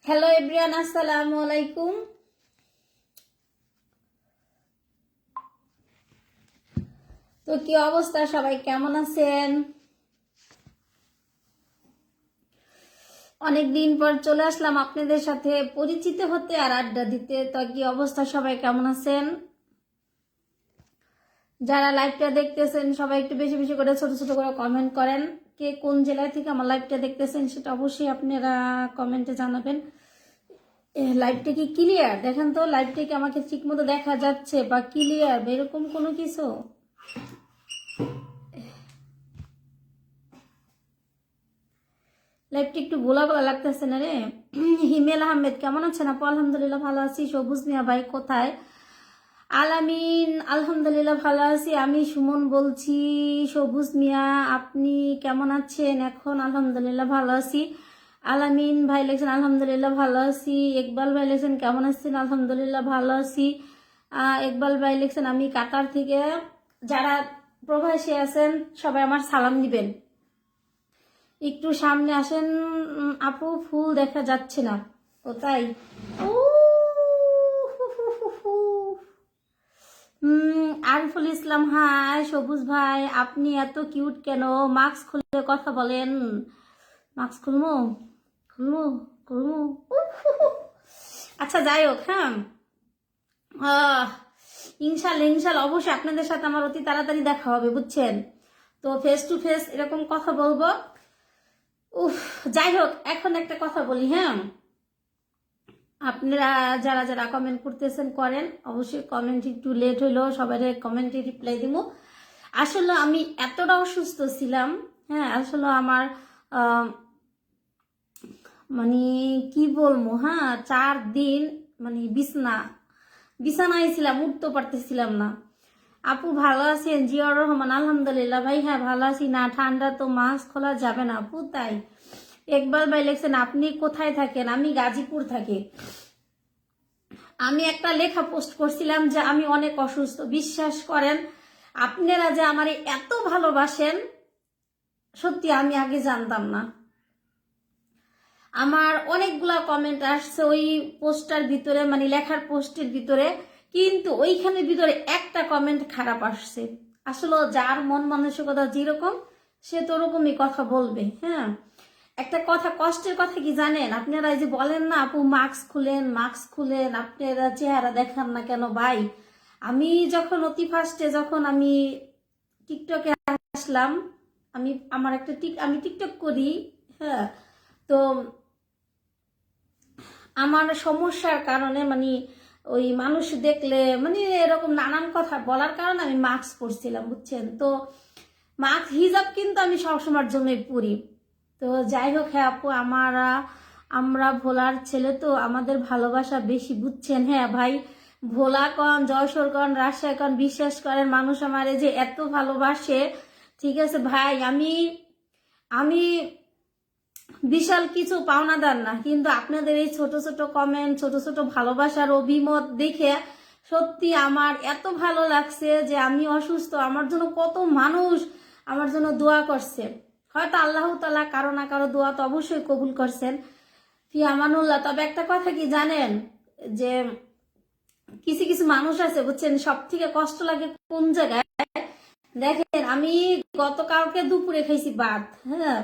Hello everyone, আসসালামু আলাইকুম। তো কি অবস্থা, সবাই কেমন আছেন? অনেকদিন পর চলে আসলাম আপনাদের সাথে পরিচিত হতে আর আড্ডা দিতে। তো কি অবস্থা, সবাই কেমন আছেন? যারা লাইভটা দেখতেছেন সবাই একটু বেশি বেশি করে ছোট ছোট করে কমেন্ট করেন। কে কোন জেলা থেকে আমার লাইভটা দেখতেছেন সেটা অবশ্যই আপনারা কমেন্টে জানাবেন। লাইভটা কি ক্লিয়ার? দেখেন তো লাইভটা কি আমাকে ঠিক মতো দেখা যাচ্ছে বা ক্লিয়ার, এরকম কোনো কিছু? লাইভটা একটু গোলা গোলা লাগতেছে না রে। হিমেল আহমেদ কেমন আছেন আপু? আলহামদুলিল্লাহ ভালো আছি। সবুজ মিয়া ভাই কোথায়? আলামিন আলহামদুলিল্লাহ ভালো আছি। আমি সুমন বলছি। সবুজ মিয়া আপনি কেমন আছেন? এখন আলহামদুলিল্লাহ ভালো আছি। আলামিন ভাই লেখছেন আলহামদুলিল্লাহ ভালো আছি। ইকবাল ভাই লেখছেন কেমন আছেন? আলহামদুলিল্লাহ ভালো আছি। ইকবাল ভাই লেখছেন আমি কাতার থেকে। যারা প্রবাসী আছেন সবাই আমার সালাম দিবেন। একটু সামনে আসেন আপু, ফুল দেখা যাচ্ছে না। ও তাই? ও আরিফুল ইসলাম হাই। সবুজ ভাই আপনি এত কিউট কেন? মাস্ক খুলে কথা বলেন। মাস্ক খুলবো? খুলবো? খুলবো? আচ্ছা যাই হোক, হ্যাঁ ইনশাল্লাহ ইনশাল্লাহ অবশ্যই আপনাদের সাথে আমার অতি তাড়াতাড়ি দেখা হবে, বুঝছেন? তো ফেস টু ফেস এরকম কথা বলবো। উফ, যাই হোক, এখন একটা কথা বলি, হ্যাঁ আপনারা যারা যারা কমেন্ট করতেছেন করেন, অবশ্যই কমেন্ট একটু লেট হইলেও সবাই কমেন্টে রিপ্লাই দিব। আসলে আমি এতটা অসুস্থ ছিলাম, হ্যাঁ আসলে আমার মানে কি বলবো, হ্যাঁ 4 দিন মানে বিছানায় ছিলাম, উঠতে পারতেছিলাম না। আপু ভালো আছেন? জিয়াউর রহমান আলহামদুলিল্লাহ ভাই, হ্যাঁ ভালো আছি। না ঠান্ডা তো মাস্ক খোলা যাবে না আপু, তাই? ইকবাল ভাই লেখছেন আপনি কোথায় থাকেন? আমি গাজীপুর থাকি। আমি একটা লেখা পোস্ট করছিলাম যে আমি অনেক অসুস্থ। বিশ্বাস করেন আপনারা যে আমার এত ভালোবাসেন, সত্যি আমি আগে জানতাম না। আমার অনেকগুলা কমেন্ট আসছে ওই পোস্টার ভিতরে, মানে লেখার পোস্টের ভিতরে, কিন্তু ওইখানের ভিতরে একটা কমেন্ট খারাপ আসছে। আসলে যার মন মানসিকতা যেরকম সে তো ওরকমই কথা বলবে। হ্যাঁ একটা কথা, কষ্টের কথা কি জানেন? আপনারা এই যে বলেন না আপু মাস্ক খুলেন মাস্ক খুলেন, আপনারা চেহারা দেখান না কেন? ভাই আমি যখন অতি ফার্স্টে যখন আমি টিকটকে আসলাম, আমার একটা আমি টিকটক করি, হ্যাঁ তো আমার সমস্যার কারণে মানে ওই মানুষ দেখলে মানে এরকম নানান কথা বলার কারণে আমি মাস্ক পরছিলাম, বুঝছেন? তো মাস্ক হিজাব কিন্তু আমি সবসময়ের জন্যই পরি। তো যাই হোক, হ্যাঁ আপু আমরা ভোলার ছেলে তো আমাদের ভালোবাসা বেশি, বুঝছেন? হ্যাঁ ভাই, ভোলা কন যশোর কন রাজশাহী কন, বিশ্বাস করেন মানুষ আমারে যে এত ভালোবাসে। ঠিক আছে ভাই, আমি আমি বিশাল কিছু পাওনাদার না, কিন্তু আপনাদের এই ছোট ছোট কমেন্ট, ছোট ছোট ভালোবাসার অভিমত দেখে সত্যি আমার এত ভালো লাগছে যে আমি অসুস্থ, আমার জন্য কত মানুষ আমার জন্য দোয়া করছে। হয়তো আল্লাহ তাআলা কারো না কারো দোয়া তো অবশ্যই কবুল করছেন। ফি আমানুল্লাহ। তবে একটা কথা কি জানেন, যে কিছু কিছু মানুষ আছে, বুঝছেন, সব থেকে কষ্ট লাগে কোন জায়গায়? দেখেন আমি গতকালকে দুপুরে খাইছি ভাত, হ্যাঁ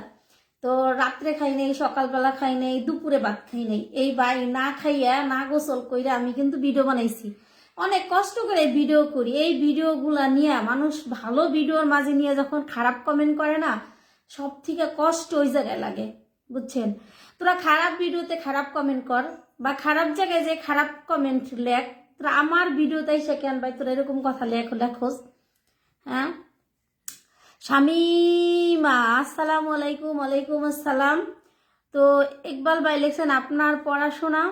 তো রাত্রে খাই নাই, সকালবেলা খাই নাই, দুপুরে ভাত খাই নাই। এই ভাই না খাইয়া না গোসল কইরা আমি কিন্তু ভিডিও বানাইছি, অনেক কষ্ট করে ভিডিও করি। এই ভিডিওগুলা নিয়ে মানুষ ভালো ভিডিওর মাঝে নিয়ে যখন খারাপ কমেন্ট করে না, সব থেকে কষ্ট ওই জায়গায় লাগে, বুঝছেন? তোরা খারাপ ভিডিওতে খারাপ কমেন্ট কর বা খারাপ জায়গায় যে খারাপ কমেন্ট লেখ, তোরা আমার ভিডিওতে এসে কেন ভাই তোরা এরকম কথা লেখোস? হ্যাঁ শামিমা আসসালামু আলাইকুম। ওয়ালাইকুম আসসালাম। তো ইকবাল ভাই লেখছেন আপনার পড়াশোনা?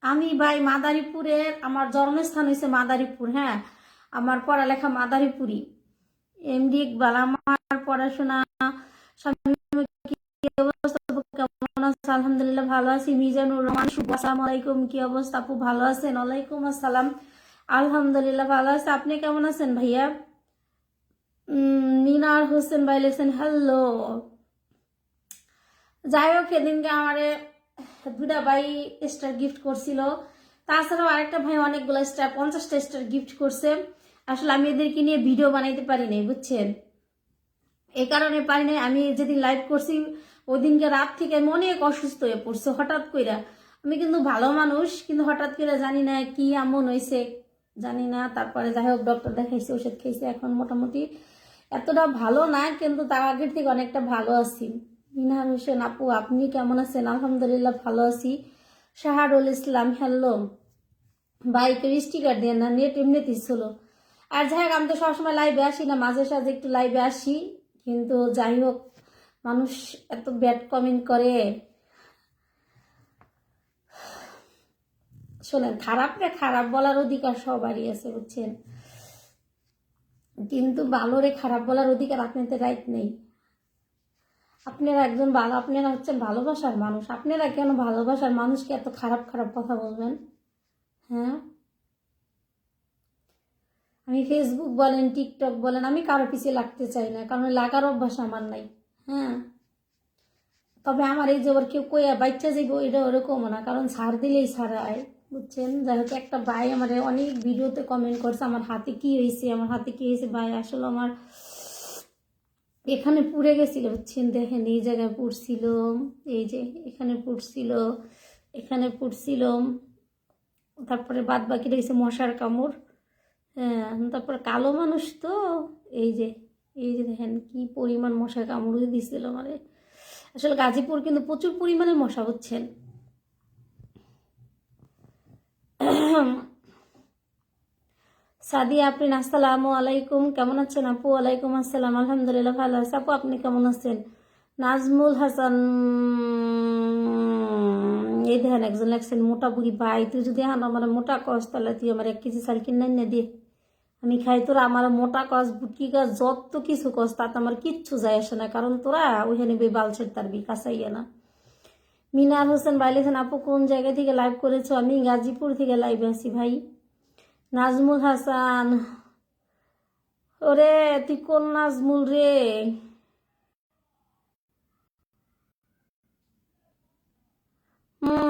আমি ভাই মাদারীপুরের, আমার জন্মস্থান হয়েছে মাদারীপুর, হ্যাঁ আমার পড়ালেখা মাদারীপুরি। এমডি ইকবাল। আমার পড়াশোনা। কি অবস্থা আপু, কেমন আছো? আলহামদুলিল্লাহ ভালো আছি। মিজানুর রহমান শুভ, আসসালামু আলাইকুম। কি অবস্থা আপু, ভালো আছেন? ওয়ালাইকুম আসসালাম, আলহামদুলিল্লাহ ভালো আছে। আপনি কেমন আছেন ভাইয়া? মিনার হোসেন ভাই লেখছেন হ্যালো। যাই হোক, সেদিনকে আমারে দুটা ভাই স্টার গিফট করছিল, তাছাড়াও আরেকটা ভাই অনেকগুলো স্টার 50টা স্টার গিফট করছে। আসলে আমি এদেরকে নিয়ে ভিডিও বানাইতে পারি নাই, বুঝছেন, এই কারণে পারি নাই। আমি যেদিন লাইভ করছি ওই দিনকে রাত থেকে আমি অনেক অসুস্থ হয়ে পড়ছি হঠাৎ কইরা। আমি কিন্তু ভালো মানুষ, কিন্তু হঠাৎ করে জানি না কি এমন হয়েছে জানি না। তারপরে যাই হোক ডক্টর দেখাইছে, ওষুধ খাইছে, এখন মোটামুটি এতটা ভালো না, কিন্তু তার আগের থেকে অনেকটা ভালো আছি। মিনার হোসেন আপু আপনি কেমন আছেন? আলহামদুলিল্লাহ ভালো আছি। শাহারুল ইসলাম হ্যালো বাইকের স্টিকার দিয়ে না, নেট এমনিতেই ছিল। আর যাই হোক আমি তো সবসময় লাইভে আসি না, মাঝে সাঝে একটু লাইভে আসি, কিন্তু যাই হোক মানুষ এত ব্যাড কমেন্ট করে। শোনেন, খারাপরে খারাপ বলার অধিকার সবারই আছে, বুঝছেন, কিন্তু ভালোরে খারাপ বলার অধিকার আপনাদের রাইট নেই। আপনারা একজন ভালো, আপনারা হচ্ছেন ভালোবাসার মানুষ, আপনারা কেন ভালোবাসার মানুষকে এত খারাপ খারাপ কথা বলবেন? হ্যাঁ, আমি ফেসবুক বলেন টিকটক বলেন আমি কারো পিছিয়ে লাগতে চাই না, কারণ লাগার অভ্যাস আমার নাই। হ্যাঁ, তবে আমার এই যে ওর কেউ কইয়া বাচ্চা যাইব এটা ওরকমও না, কারণ ছাড় দিলেই ছাড়ায়, বুঝছেন। যাই হোক একটা ভাই আমার অনেক ভিডিওতে কমেন্ট করছে আমার হাতে কি হয়েছে, আমার হাতে কি হয়েছে। ভাই আসলে আমার এখানে পুড়ে গেছিল, বুঝছেন, দেখেন এই জায়গায় পুড়ছিল, এই যে এখানে পুড়ছিল, এখানে পুড়ছিল, তারপরে বাদ বাকি রয়েছে মশার কামড়। হ্যাঁ, তারপরে কালো মানুষ তো, এই যে এই যে দেখেন কি পরিমাণ মশার কামড় দিছিল আমারে। আসলে গাজীপুর কিন্তু প্রচুর পরিমাণে মশা, বুঝছেন। সাদিয়া আপনি আসসালামু আলাইকুম, কেমন আছেন আপু? ওয়ালাইকুম আসসালাম, আলহামদুলিল্লাহ ভালো আছে। আপু আপনি কেমন আছেন? নাজমুল হাসান এই দেখেন একজন লেখছেন মোটা বুড়ি ভাই তুই যদি আমার মোটা কস তাহলে তুই আমার 1 কেজি চাল কিনে না দিয়ে আমি খাই, তোরা আমার মোটা কস বুটকি কস যত কিছু কস তাতে আমার কিচ্ছু যায় আসে না, কারণ তোরা ওইখানে বালছের তারবি কাছাইয়া না। মিনার হোসেন ভাই লেখেন আপু কোন জায়গা থেকে লাইভ করেছো? আমি গাজীপুর থেকে লাইভে আছি ভাই। নাজমুল হাসান ওরে তুই কোন নাজমুল রে?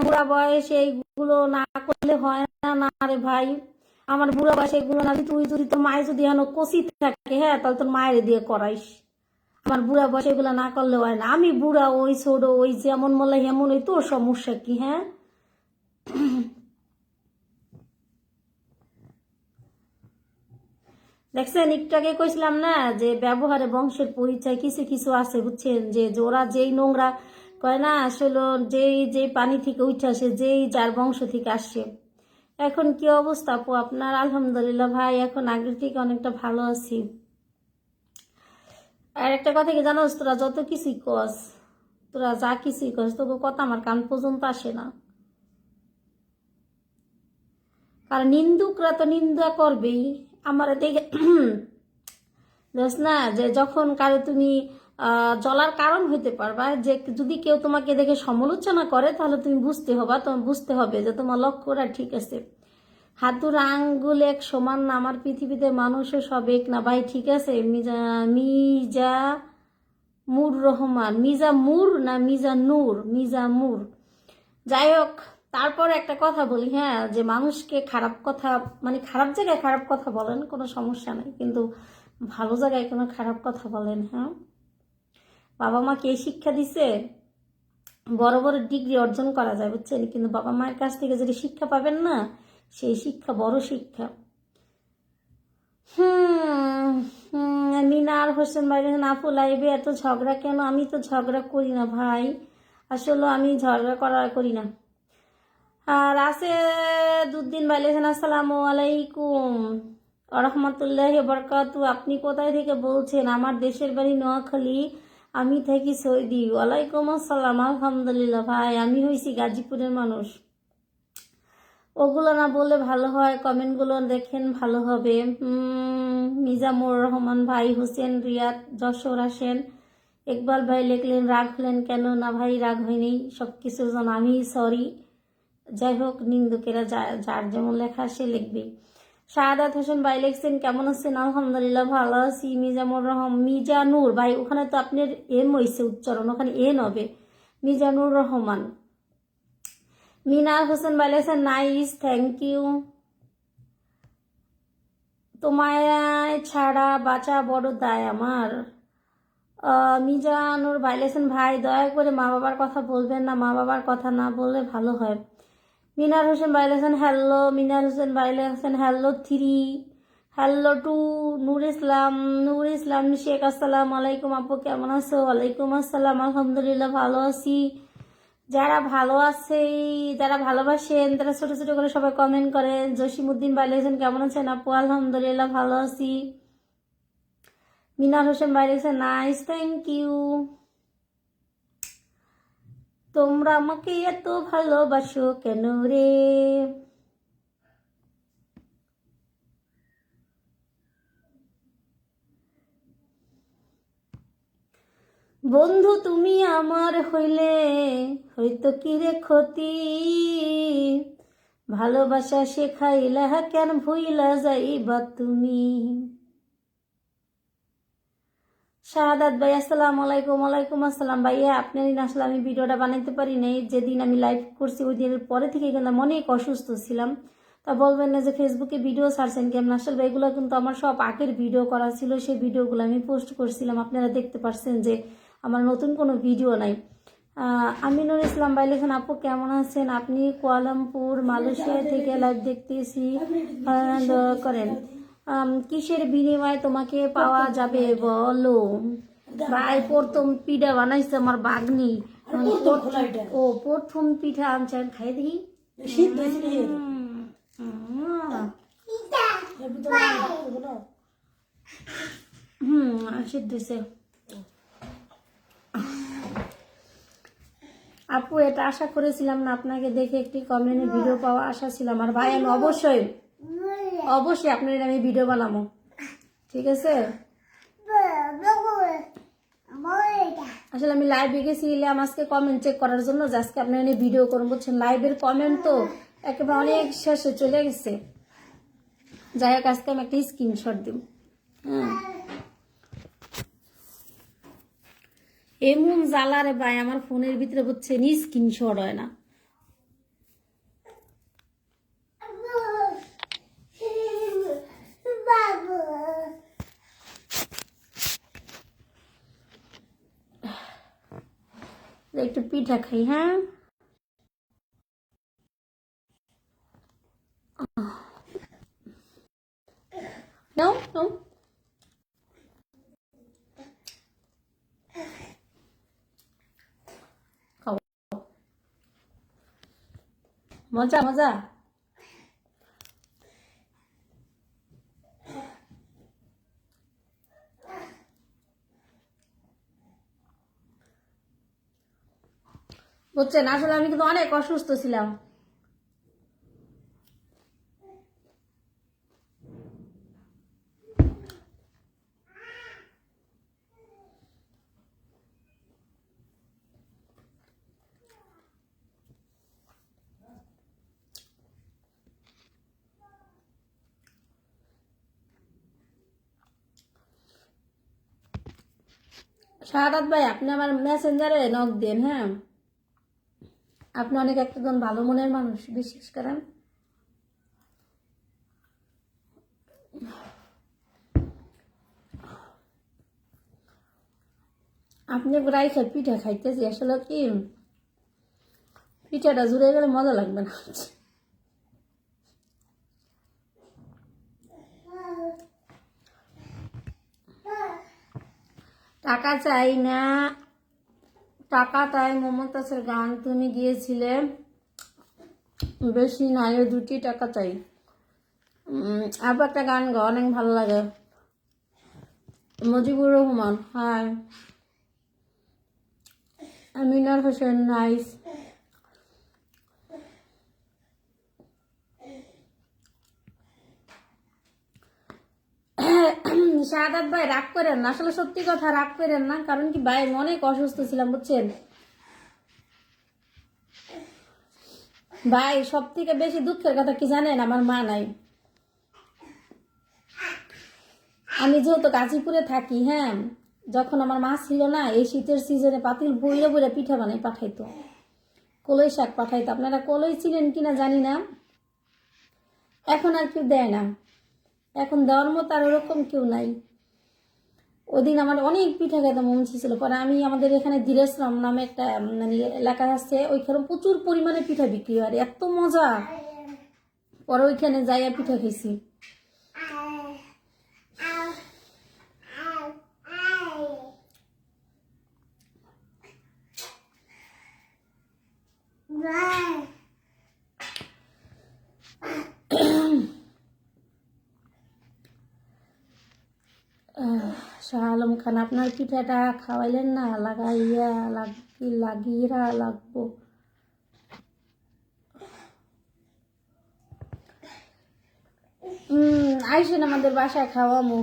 বুড়া বয়সে এইগুলো না করলে হয় না, না রে ভাই, আমার বুড়া বয়সে এগুলো না। তুই যদি তোর মায়ের যদি এখন কষি থাকে, হ্যাঁ, তাহলে তোর মায়ের দিয়ে করাইস। আমার বুড়া বয়সে এগুলো না করলে হয় না। আমি বুড়া ওই ছোট ওই যেমন মনে হেমন ওই, তোর সমস্যা কি? হ্যাঁ, দেখছেন একটু আগে কইছিলাম না যে ব্যবহারে বংশের পরিচয় কিছু কিছু আছে, বুঝছেন, যে ওরা যেই নোংরা কয় না, আসলে যেই যেই পানি থেকে উঠে আসে, যেই যার বংশ থেকে আসে। এখন কি অবস্থা আপু আপনার? আলহামদুলিল্লাহ ভাই, এখন আগের থেকে অনেকটা ভালো আছি। আর একটা কথা কি জানোস, তোরা যত কিছুই কস, তোরা যা কিছুই কস, তবু কথা আমার কান পর্যন্ত আসে না, কারণ নিন্দুকরা তো নিন্দা করবেই। আমার দেখে না যে যখন কারো তুমি জ্বলার কারণ হইতে পারবা, যে যদি কেউ তোমাকে দেখে সমালোচনা করে তাহলে তুমি তোমার বুঝতে হবে যে তোমার লক্ষ্যটা ঠিক আছে। হাতুর আঙ্গুল এক সমান না, আমার পৃথিবীতে মানুষও সব এক না ভাই, ঠিক আছে। মিজা মুর রহমান, মিজা মুর না মিজা নূর, মিজা মুর, যাই হোক। তারপর একটা কথা বলি, হ্যাঁ, যে মানুষকে খারাপ কথা মানে খারাপ জায়গায় খারাপ কথা বলেন কোনো সমস্যা নেই, কিন্তু ভালো জায়গায় কোনো খারাপ কথা বলেন। হ্যাঁ, বাবা মাকে এই শিক্ষা দিছে, বড় বড় ডিগ্রি অর্জন করা যায়, বুঝছেন, কিন্তু বাবা মায়ের কাছ থেকে যদি শিক্ষা পাবেন না, সেই শিক্ষা বড় শিক্ষা। মিনার হোসেন ভাই আপু লাইভে এত ঝগড়া কেন? আমি তো ঝগড়া করি না ভাই, আসলে আমি ঝগড়া করি না। আর আছে দুদিন ভাই লেখেন আসসালামু আলাইকুম রহমতুল্লাহ বরকাতু, আপনি কোথায় থেকে বলছেন? আমার দেশের বাড়ি নোয়াখালী, আমি থাকি সৌদি। ওয়ালাইকুম আসসালাম, আলহামদুলিল্লাহ ভাই, আমি হয়েছি গাজীপুরের মানুষ। ওগুলো না বললে ভালো হয়, কমেন্টগুলো দেখেন ভালো হবে। মিজামুর রহমান ভাই, হোসেন রিয়াদ যশোর আসেন। ইকবাল ভাই লিখলেন রাগ হলেন কেন? না ভাই রাগ হয়নি, সব কিছুর জন্য আমি সরি। যাই হোক, নিন্দুকেরা যার যেমন লেখা সে লিখবে। শাহাদাত হোসেন ভাই লিখছেন কেমন আছেন? আলহামদুলিল্লাহ ভালো আছি। মিজানুর ভাই, ওখানে তো আপনার এম হয়েছে উচ্চারণ, ওখানে এন হবে। মিজানুর রহমান মিনার হোসেন ভাই লেখেছেন নাইস, থ্যাংক ইউ। তোমায় ছাড়া বাঁচা বড় দায় আমার। মিজানুর ভাই লেখেছেন ভাই দয়া করে মা বাবার কথা বলবেন না, মা বাবার কথা না বললে ভালো হয়। মিনার হোসেন ভাই লেখেছেন হ্যালো, মিনার হোসেন ভাই লেখেছেন হ্যালো 3, হ্যালো 2। নূর ইসলাম শেখ আসসালামু আলাইকুম আপু, কেমন আছো? ওয়ালাইকুম আসসালাম, আলহামদুলিল্লাহ ভালো আছি। যারা ভালো আছে, যারা ভালোবাসেন তারা ছোট ছোট করে সবাই কমেন্ট করেন। জসিমউদ্দিন ভাই লেখেছেন কেমন আছেন আপু? আলহামদুলিল্লাহ ভালো আছি। মিনার হোসেন ভাই লেখেছেন নাইস, থ্যাংক ইউ। তোমরা আমাকে এত ভালোবাসো কেন রে? বন্ধু তুমি আমার হইলে হয়তো কি রে ক্ষতি, ভালোবাসা শেখাইলা কেন ভুইলা যাইবা তুমি। শাহাদাত ভাই আসসালামু আলাইকুম। ওয়ালাইকুম আসসালাম ভাইয়া, আপনারই না আসলে আমি ভিডিওটা বানাইতে পারি নাই। যেদিন আমি লাইভ করছি ওই দিনের পরে থেকে কিন্তু আমি অনেক অসুস্থ ছিলাম। তা বলবেন না যে ফেসবুকে ভিডিও ছাড়ছেন কেমন, আসলে এগুলো কিন্তু আমার সব আগের ভিডিও করা ছিল, সেই ভিডিওগুলো আমি পোস্ট করছিলাম। আপনারা দেখতে পারছেন যে আমার নতুন কোনো ভিডিও নাই। আমিনুল ইসলাম ভাই লেখেন আপু কেমন আছেন? আপনি কুয়ালালামপুর মালয়েশিয়া থেকে লাইভ দেখতেছি, করেন। কিসের বিনিময়ে তোমাকে পাওয়া যাবে বলো? ভাই প্রথম পিঠা বানাইছে আমার বাগনি। ও প্রথম পিঠা আনছেন, খাই দেখি। সিদ্ধ হয়েছে আপু, এটা আশা করেছিলাম না আপনাকে দেখে একটি কমেন্টে ভিডিও পাওয়া আশা ছিলাম। আর ভাই আমি অবশ্যই আপনার আমি ভিডিও বানাবো, ঠিক আছে? আসলে আমি লাইভে গেছিলাম আজকে কমেন্ট চেক করার জন্য, যে আজকে আপনার এনে ভিডিও করবো, বুঝছেন? লাইভের কমেন্ট তো একেবারে অনেক শেষে চলে গেছে। যাই হোক আজকে আমি একটা স্ক্রিনশট দিব। হ্যাঁ এমন জ্বালারে ভাই আমার ফোনের ভিতরে বুঝছেন স্ক্রিনশট হয় না। একটু পিঠা খাই। হ্যাঁ নাও নাও, খাও, মজা মজা। বুঝছেন আসলে আমি কিন্তু অনেক অসুস্থ ছিলাম। শাহাদাত ভাই আপনি আমার মেসেঞ্জারে নক দেন। হ্যাঁ আপনি অনেক একজন ভালো মনের মানুষ, বিশেষ করেন। আপনি রাইখে পিঠা খাইতেছি, আসলে কি পিঠাটা জুড়ে গেলে মজা লাগবে না। টাকা চাই না, টাকা তাই মমতাজের গান তুমি গিয়েছিলে, বেশি না 2টি টাকা চাই। আবার একটা গান গা অনেক ভালো লাগে, মুজিবুর রহমান। হ্যাঁ মিনার হোসেন নাইস। শাহাদাত ভাই রাগ করেন না, আসলে সত্যি কথা রাগ করেন না, কারণ কি ভাই আমি অনেক অসুস্থ ছিলাম বুঝছেন ভাই। সব থেকে বেশি দুঃখের কথা কি জানেন, আমার মা নাই। আমি যেহেতু গাজীপুরে থাকি, হ্যাঁ যখন আমার মা ছিল না, এই শীতের সিজনে পাতিল বইরে বইরে পিঠা বানাই পাঠাইতো। কলই শাক পাঠাইতো, আপনারা কলই ছিলেন কিনা জানি না, এখন আর কেউ দেয় না, এখন দেওয়ার মতো আর ওরকম কেউ নাই। ওদিন আমার অনেক পিঠা খেতে মন ছিল, পরে আমি আমাদের এখানে ধীরেশ্রম নামে একটা মানে এলাকা আছে, ওইখানে প্রচুর পরিমাণে পিঠা বিক্রি হয়, এত মজা। পরে ওইখানে যাইয়া পিঠা খেয়েছি। শাহ আলম খান, আপনার পিঠাটা খাওয়াইলেন না, লাগিয়ে লাগবো। আইসেন আমাদের বাসায় খাওয়ামো।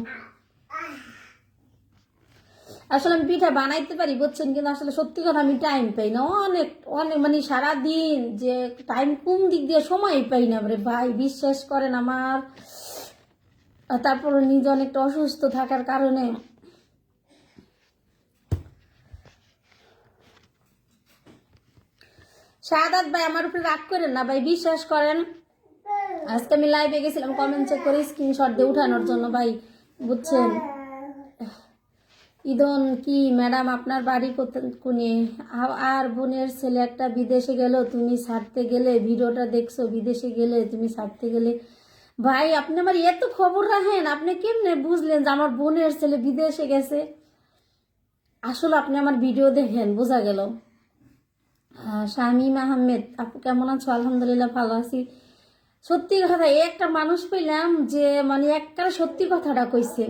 আসলে আমি পিঠা বানাইতে পারি বুঝছেন, কিন্তু আসলে সত্যি কথা আমি টাইম পাই না, অনেক অনেক মানে সারাদিন যে টাইম কোন দিক দিয়ে সময় পাই না রে ভাই, বিশ্বাস করেন আমার। তারপরে নিজে অনেকটা অসুস্থ থাকার কারণে শাহাদাত ভাই আমার উপরে রাগ করেন না ভাই, বিশ্বাস করেন। আজকে আমি লাইভে গেছিলাম কমেন্ট চেক করে স্ক্রিনশট দিয়ে উঠানোর জন্য ভাই, বুঝছেন। ইদন কি ম্যাডাম আপনার বাড়ি কোনে? আর বোনের ছেলে একটা বিদেশে গেল, তুমি ছাড়তে গেলে, ভিডিওটা দেখছো, বিদেশে গেলে তুমি ছাড়তে গেলে। ভাই আপনি আমার এত খবর রাখেন, আপনি কেমনে বুঝলেন যে আমার বোনের ছেলে বিদেশে গেছে? আসলে আপনি আমার ভিডিও দেখেন, বোঝা গেল। শামীম আহমেদ, আপু কেমন আছো? আলহামদুলিল্লাহ ভালো আছি। সত্যি কথা, একটা মানুষ পেলাম যে মানে একটা সত্যি কথাটা কইছে।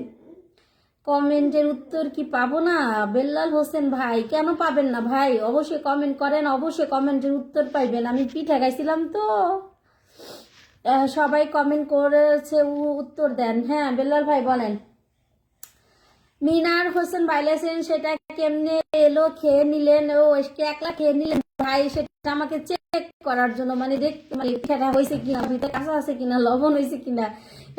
কমেন্টের উত্তর কি পাবো না? বেল্লাল হোসেন ভাই, কেন পাবেন না ভাই? অবশ্যই কমেন্ট করেন, অবশ্যই কমেন্টের উত্তর পাইবেন। আমি পিঠা খাইছিলাম তো, সবাই কমেন্ট করেছে, উত্তর দেন। হ্যাঁ বেল্লাল ভাই বলেন। মিনার হোসেন বাইলেছেন, সেটা কেমনে এলো? খেয়ে নিলেন? ও একলা খেয়ে নিলেন ভাই? সেটা আমাকে চেক করার জন্য, মানে দেখতে, মানে পিঠাটা হয়েছে কিনা, ভিতরে কাঁচা আছে কিনা, লবণ হয়েছে কিনা,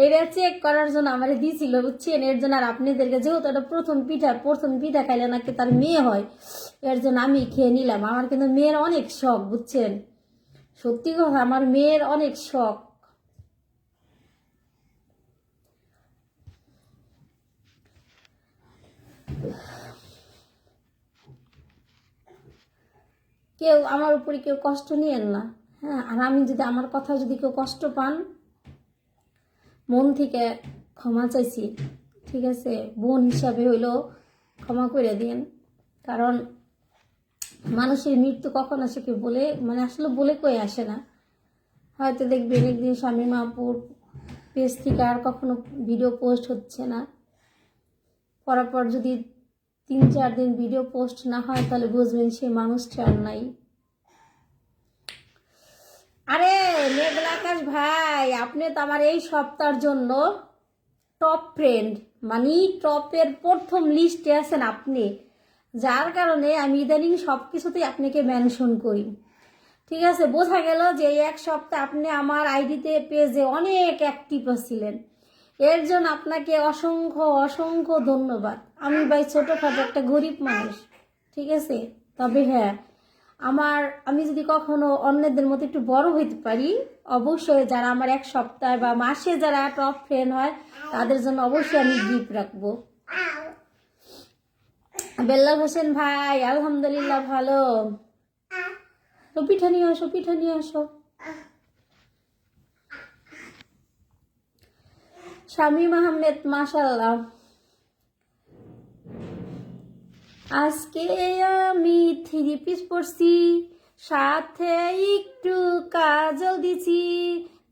এটা চেক করার জন্য আমার দিয়েছিল বুঝছেন। এর জন্য আর আপনাদেরকে, যেহেতু এটা প্রথম পিঠা খাইলে নাকি তার মেয়ে হয়, এর জন্য আমি খেয়ে নিলাম। আমার কিন্তু মেয়ের অনেক শখ বুঝছেন, সত্যি কথা, আমার মেয়ের অনেক শখ। কেউ আমার উপরে কেউ কষ্ট নিয়েন না, হ্যাঁ। আর আমি যদি আমার কথা যদি কেউ কষ্ট পান, মন থেকে ক্ষমা চাইছি, ঠিক আছে? বোন হিসাবে হইলেও ক্ষমা করে দিন, কারণ মানুষের মৃত্যু কখন আসে কেউ বলে, মানে আসলে বলে কই আসে না। হয়তো দেখবেন একদিন শামীম আপুর পেজ থেকে আর কখনো ভিডিও পোস্ট হচ্ছে না, পরপর যদি 3-4 দিন ভিডিও পোস্ট না হয়, তাহলে বুঝবেন সেই মানুষটা আর নাই। আরে মেঘলা আকাশ ভাই, আপনি তো আমার এই সপ্তাহের জন্য টপ ফ্রেন্ড, মানে টপের প্রথম লিস্টে আছেন আপনি, যার কারণে আমি ইদানিং সব কিছুতেই আপনাকে মেনশন করি, ঠিক আছে? বোঝা গেল যে এই এক সপ্তাহ আপনি আমার আইডিতে পেজে অনেক অ্যাক্টিভ ছিলেন, এর জন্য আপনাকে অসংখ্য অসংখ্য ধন্যবাদ। আমি ভাই ছোটোখাটো একটা গরিব মানুষ, ঠিক আছে? তবে হ্যাঁ, আমি যদি কখনো অন্যদের মতো একটু বড় হইতে পারি, অবশ্যই যারা আমার এক সপ্তাহ বা মাসে যারা টপ ফ্রেন্ড হয়, তাদের জন্য অবশ্যই আমি গিফট রাখবো। বেল্লাল হোসেন ভাই, আলহামদুলিল্লাহ ভালো। তো পিঠা নিয়ে আসো, পিঠা নিয়ে আসো। শামীম আহমেদ, মাশাআল্লাহ। আজকে আমি 3 পিস পরছি, সাথে একটু কাজল দিছি,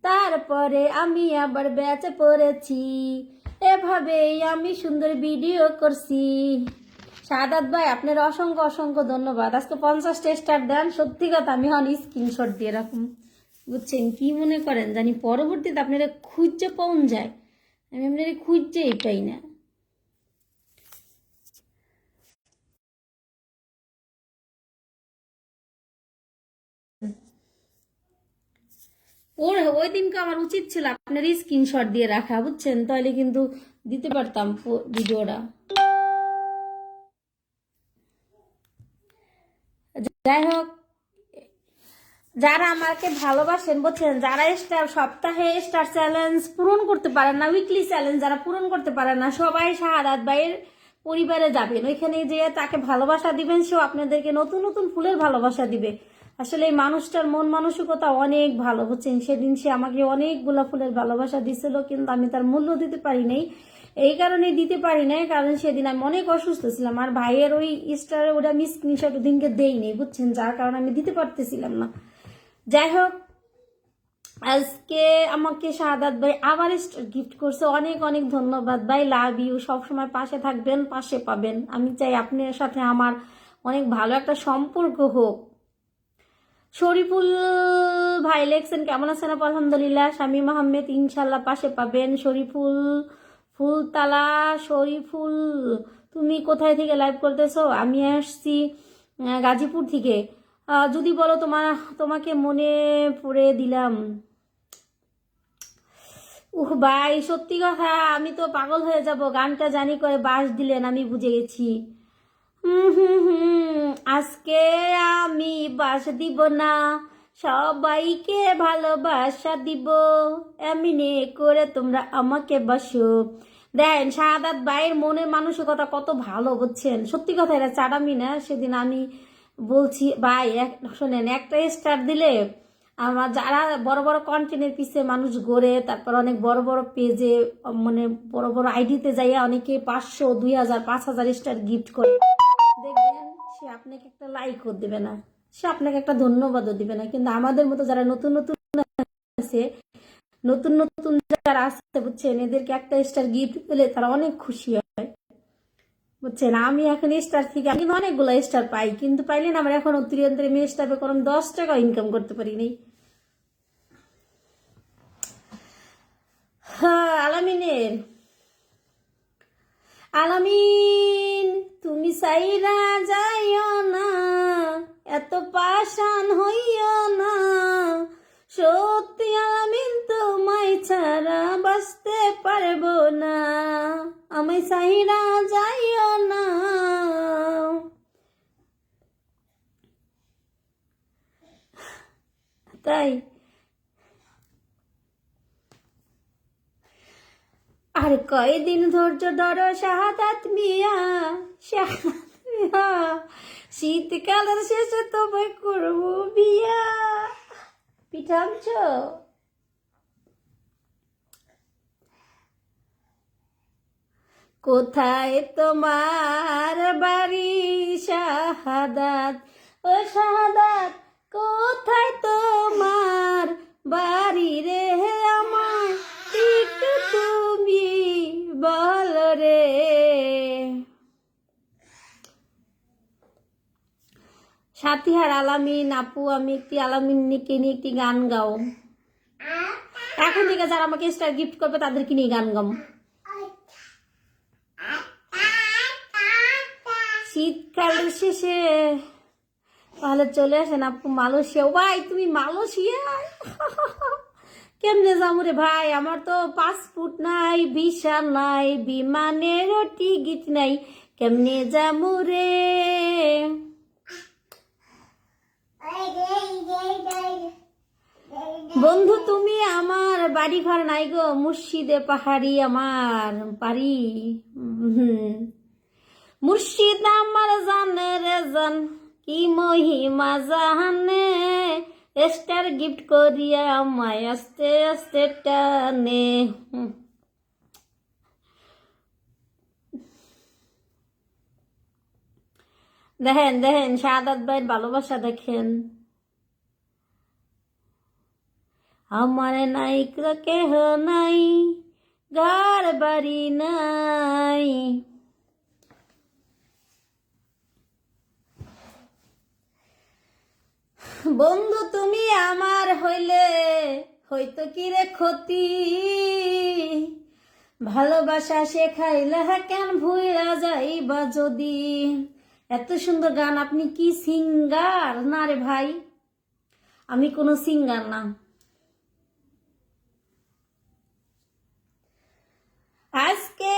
তারপরে আমি আবার ব্যাচে পড়েছি, এভাবেই আমি সুন্দর ভিডিও করছি। শাহাদাত ভাই, আপনার অসংখ্য অসংখ্য ধন্যবাদ। আজকে 50টা স্টার দেন, সত্যি কথা আমি হন স্ক্রিনশট দিয়ে রাখুন, বুঝছেন? কি মনে করেন জানি পরবর্তীতে আপনারা খুঁজে পাওন যায়, আমি আপনারা খুঁজেই পাই না। ওই দিনকে আমার উচিত ছিল আপনার স্ক্রিনশট দিয়ে রাখা, বুঝছেন? তাহলে কিন্তু দিতে পারতাম ভিডিওটা। যাই হোক, যারা আমাকে ভালোবাসেন বুঝছেন, যারা স্টার সপ্তাহে স্টার চ্যালেঞ্জ পূরণ করতে পারেন না, উইকলি চ্যালেঞ্জ যারা পূরণ করতে পারেন না, সবাই শাহাদাত ভাইয়ের পরিবারে যাবেন, ওইখানে যে তাকে ভালোবাসা দিবেন, সেও আপনাদেরকে নতুন নতুন ফুলের ভালোবাসা দিবে। আসলে এই মানুষটার মন মানসিকতা অনেক ভালো বুঝছেন। সেদিন সে আমাকে অনেকগুলা ফুলের ভালোবাসা দিছিল, কিন্তু আমি তার মূল্য দিতে পারি নাই। এই কারণে দিতে পারি নাই, কারণ সেদিন আমি অনেক অসুস্থ ছিলাম, আর ভাইয়ের ওই স্টারে ওটা আমি স্ক্রিনশট দিনকে দেই নেই বুঝছেন, যার কারণে আমি দিতে পারতেছিলাম না। যাই হোক, আজকে আমাকে শাহাদাত ভাই আবার গিফট করছে, অনেক অনেক ধন্যবাদ ভাই, লাভ ইউ। সবসময় পাশে থাকবেন, পাশে পাবেন। আমি চাই আপনার সাথে আমার অনেক ভালো একটা সম্পর্ক হোক। শরীফুল ভাই লেখছেন কেমন আছেন আপু? আলহামদুলিল্লাহ। শামীম আহমেদ ইনশাল্লাহ পাশে পাবেন। শরীফুল ফুলতলা, শরীফুল তুমি কোথায় থেকে লাইভ করতেছো? আমি আসছি গাজীপুর থেকে। যদি বলো তোমাকে মনে পড়ে দিলাম। ভাই সত্যি কথা, আমি তো পাগল হয়ে যাব। গানটা জানি করে বাস দিলেন, আমি বুঝে গেছি। আজকে আমি বাস দিব না, সবাইকে ভালোবাসা দিব, এমনি করে তোমরা আমাকে বাসো। দেন শাহাদাত ভাইয়ের মনের মানসিকতা কত ভালো বুঝছেন। সত্যি কথা, এটা চাড়ামি না। সেদিন আমি বলছি ভাই শোনেন, একটা স্টার দিলে আমার যারা বড় বড় কন্টেন্টের পিছে মানুষ গড়ে, তারপর অনেক বড় বড় পেজে মানে বড় বড় আইডিতে যাইয়া অনেকে 500, 2000, 5000 স্টার গিফট করে, দেখবেন সে আপনাকে একটা লাইকও দিবে না, সে আপনাকে একটা ধন্যবাদও দিবে না। কিন্তু আমাদের মতো যারা নতুন নতুন আছে, নতুন নতুন যারা আসতে বুঝছেন, এদেরকে একটা স্টার গিফট পেলে তারা অনেক খুশি হয় বুঝছেন। আমি এখন স্টার থেকে আমি অনেকগুলো স্টার পাই, কিন্তু পাইলে না আমার এখন অতিরিক্ত আমি স্টার পে করলাম 10 টাকা ইনকাম করতে পারিনি। হ্যাঁ, আলামিন তুমি সাইরা যাইও না, এত পাষাণ হইও না, সত্যি আলামিন তোমায় ছাড়া বাঁচতে পারবো না, আমি সাইরা যাইও না। তাই আর কয়দিন ধৈর্য ধরো শাহাদাত মিয়া, শীতকালের শেষে তবে করবো বিয়া। পিঠা আনছো? কোথায় তোমার বাড়ি শাহাদাত, ও শাহাদাত কোথায় তোমার বাড়ি রে, আমার একটু তুমি বলো রে। সাথীহার আলামিন আপু, আমি একটি আলামিনকে নিয়ে একটি গান গাও। এখন থেকে যারা আমাকে স্টার গিফট করবে তাদেরকে নিয়ে গান গাম। শীতকালের শেষে তাহলে চলে আসেন আপু মালয়েশিয়া। ভাই তুমি মালয়েশিয়ায় কেমনে যাবো রে ভাই? আমার তো পাসপোর্ট নাই, ভিসা নাই, বিমানেরও টিকিট নাই, কেমনে যাবো রে? বন্ধু তুমি আমার বাড়ি ঘর নাই গো, মুর্শিদে পাহাড়ি আমার বাড়ি। মুর্শিদ আমার জানে রে জান, কি মহিমা জানে, স্টার গিফট করিয়া আমায় আস্তে আস্তে টানে। দেখেন দেখেন শাহাদাত ভাইয়ের ভালোবাসা দেখেন। আমার নাই কেহ নাই, ঘর বাড়ি নাই, বন্ধু তুমি আমার হইলে হইতো কি রে ক্ষতি, ভালোবাসা শেখাইলা কেন ভুইরা যাইবা যদি। এত সুন্দর গান, আপনি কি সিঙ্গার? না রে ভাই, আমি কোনো সিঙ্গার না। আজকে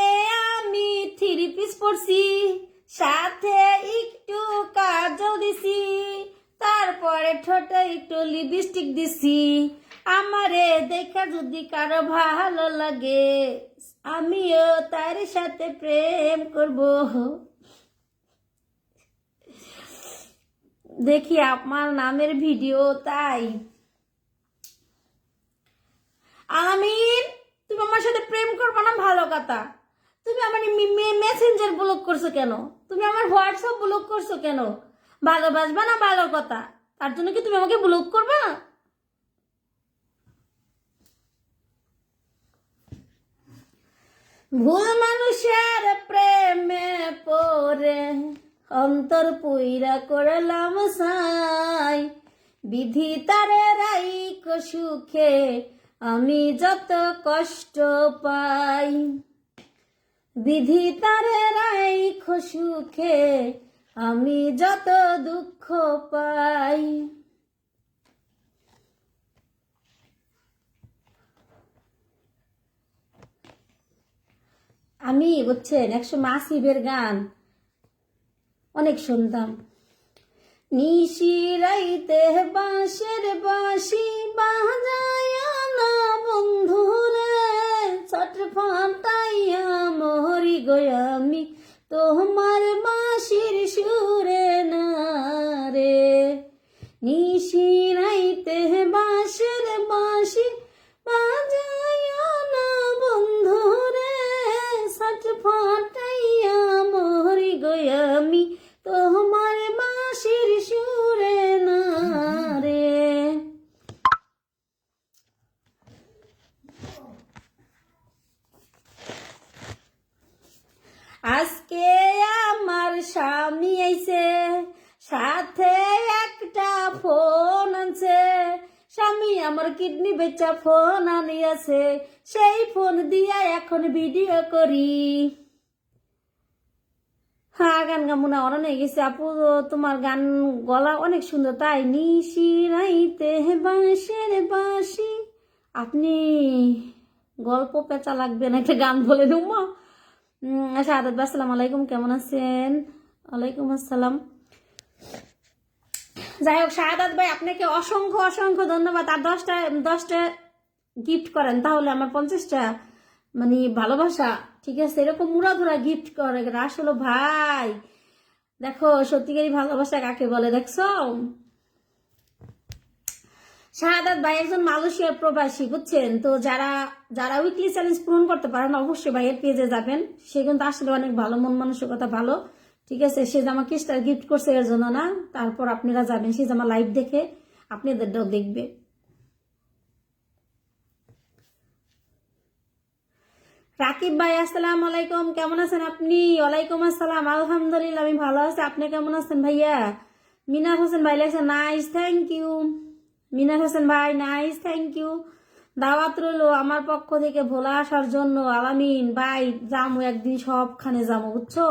আমি 3 পিস পরছি, সাথে একটু কাজল দিছি, তারপরে ঠোঁটে একটু লিপস্টিক দিছি, আমারে দেখা যদি কারো ভালো লাগে আমিও তার সাথে প্রেম করব। দেখি আমার নামের ভিডিও তাই। আলামিন, তুমি আমার সাথে প্রেম করবো না ভালো কথা, তুমি আমার মেসেঞ্জার ব্লক করছো কেন, তুমি আমার হোয়াটসঅ্যাপ ব্লক করছো কেন? ভালোবাসবা না ভালো কথা, তার জন্য কি তুমি আমাকে ব্লক করবা? ভুল মানুষের প্রেমে পড়ে অন্তর পুইরা করলাম সাই, বিধি তারে রাইক সুখে আমি যত কষ্ট পাই, বিধি তারে রাইক সুখে আমি যত দুঃখ পাই। আমি বুঝছেন 100 গান অনেক শুনতাম। নিশি রাইতে বাঁশের বাঁশি বাজায়া না বন্ধুরে, ছটফটাইয়া মরি গয়া আমি তোমার বাঁশির সুরে না রে। নিশি রাইতে বাঁশের বাঁশি বাজায়া না বন্ধুরে, ছটফটাইয়া মরি গয়া আমি তোমার বাঁশির সুরে না রে। আজকে আমার স্বামী আইছে, সাথে একটা ফোন আনছে, স্বামী আমার কিডনি বেচা ফোন আনিয়াছে, সেই ফোন দিয়া এখন ভিডিও করি। হ্যাঁ, গান গামু না, অনেক গেছে আপু, তোমার গান গলা অনেক সুন্দর তাই। নিশি রাইতে বাঁশের বাঁশি, আপনি গল্প পেঁচা লাগবে না, একটা গান বলে দেবো। শাহাদাত ভাই আসসালামু আলাইকুম, কেমন আছেন? ওয়ালাইকুম আসসালাম। যাই হোক শাহাদাত ভাই, আপনাকে অসংখ্য অসংখ্য ধন্যবাদ। আর 10টা গিফট করেন তাহলে আমার 50টা মানে ভালোবাসা, ঠিক আছে? এরকম মুড়াধুরা গিফট করে আসলে ভাই, দেখো সত্যিকারই ভালোবাসা কাকে বলে, দেখছো? শাহাদাত ভাই একজন মালয়েশিয়ার প্রবাসী, বুঝছেন তো? যারা যারা উইকলি চ্যালেঞ্জ পূরণ করতে পারেন অবশ্যই ভাইয়ের পেজে যাবেন, সে কিন্তু আসলে অনেক ভালো, মন মানসিকতা ভালো, ঠিক আছে? সে জামা কিস্টার গিফট করছে এর জন্য না, তারপর আপনারা যাবেন সে জামা লাইভ দেখে আপনাদেরটাও দেখবে। রাকিব ভাই আসসালামু আলাইকুম, কেমন আছেন আপনি? ওয়ালাইকুম আসসালাম, আলহামদুলিল্লাহ আমি ভালো আছি, আপনি কেমন আছেন ভাইয়া? মিনার হোসেন ভাই লেখছেন নাইস, থ্যাংক ইউ। মিনার হোসেন ভাই নাইস, থ্যাংক ইউ। দাওয়াত রইলো আমার পক্ষ থেকে ভোলা আসার জন্য। আলামিন ভাই যাবো একদিন, সবখানে যাবো, বুঝছো?